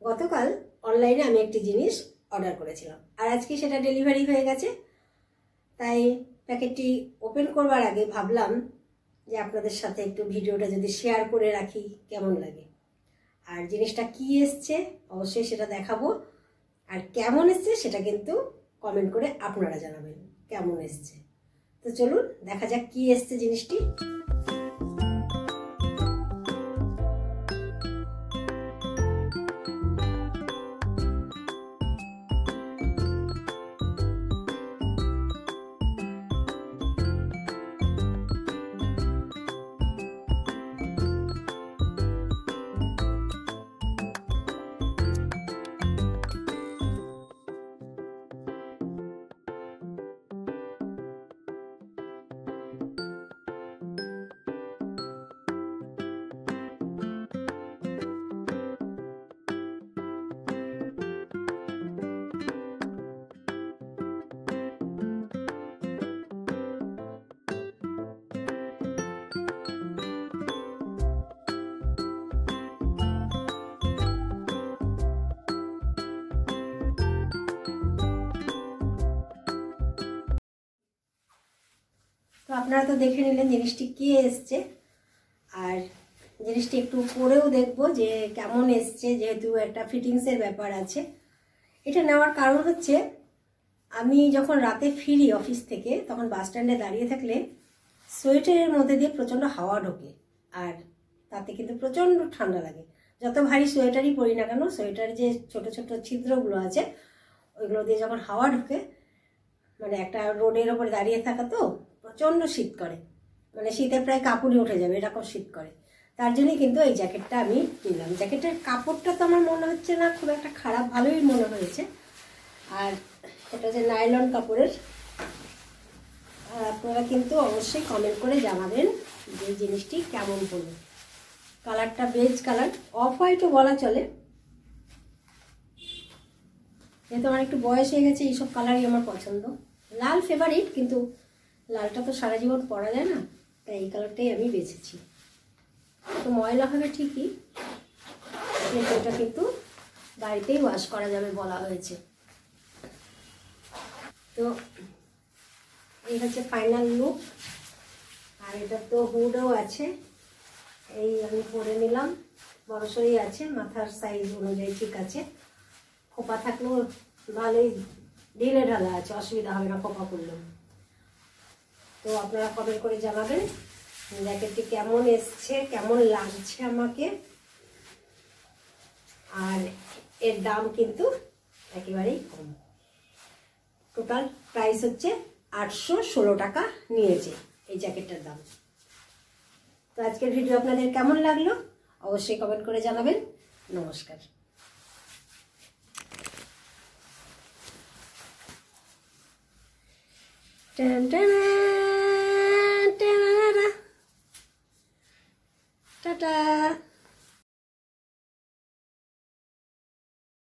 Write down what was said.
গতকাল অনলাইনে আমি একটি জিনিস অর্ডার করেছিলাম আর আজকে সেটা ডেলিভারি হয়ে গেছে। তাই প্যাকেটটি ওপেন করবার আগে ভাবলাম যে আপনাদের সাথে একটু ভিডিওটা যদি শেয়ার করে রাখি কেমন লাগে। আর জিনিসটা কি এসছে অবশ্যই সেটা দেখাবো, আর কেমন এসছে সেটা কিন্তু কমেন্ট করে আপনারা জানাবেন কেমন এসছে। তো চলুন দেখা যাক কি এসছে জিনিসটি। তো আপনারা তো দেখে নিলেন জিনিসটি কি এসছে, আর জিনিসটি একটু পরেও দেখবো যে কেমন এসছে, যেহেতু একটা ফিটিংসের ব্যাপার আছে। এটা নেওয়ার কারণ হচ্ছে আমি যখন রাতে ফিরি অফিস থেকে তখন বাস স্ট্যান্ডে দাঁড়িয়ে থাকলে সোয়েটারের মধ্যে দিয়ে প্রচণ্ড হাওয়া ঢোকে, আর তাতে কিন্তু প্রচণ্ড ঠান্ডা লাগে। যত ভারী সোয়েটারই পরি না কেন, সোয়েটার যে ছোট ছোট ছিদ্রগুলো আছে ওইগুলো দিয়ে যখন হাওয়া ঢোকে, মানে একটা রোডের ওপরে দাঁড়িয়ে থাকা তো প্রচণ্ড শীত করে, মানে শীতে প্রায় কাপড়ই উঠে যাবে এরকম শীত করে। তার জন্যই কিন্তু এই জ্যাকেটটা আমি নিলাম। জ্যাকেটের কাপড়টা তো আমার মনে হচ্ছে না খুব একটা খারাপ, ভালোই মনে হয়েছে। আর এটা যে নাইলন কাপড়ের, আপনারা কিন্তু অবশ্যই কমেন্ট করে জানাবেন যে জিনিসটি কেমন হলো। কালারটা বেজ কালার, অফ হোয়াইটও বলা চলে, যেহেতু আমার একটু বয়স হয়ে গেছে এইসব কালারই আমার পছন্দ। লাল ফেভারিট, কিন্তু লালটা তো সারা জীবন পরা যায় না, তাই এই কালারটাই আমি বেছেছি। তো ময়লা হবে ঠিকই, কিন্তু এটা কিন্তু বাড়িতেই ওয়াশ করা যাবে বলা হয়েছে। তো এই হচ্ছে ফাইনাল লুক। আর এটা তো হুডও আছে, এই আমি পরে নিলাম, বড়সড়ই আছে, মাথার সাইজ অনুযায়ী ঠিক আছে। খোপা থাকলেও ভালোই ঢিলে ঢালা আছে, অসুবিধা হবে না খোপা করলেও। তো আপনারা কমেন্ট করে জানাবেন জ্যাকেটটি কেমন এসছে, কেমন লাগছে আমাকে। আর এর দাম কিন্তু একেবারেই কম, টোটাল প্রাইস হচ্ছে 816 টাকা নিয়েছে এই জ্যাকেটটার দাম। তো আজকের ভিডিও আপনাদের কেমন লাগলো অবশ্যই কমেন্ট করে জানাবেন। নমস্কার।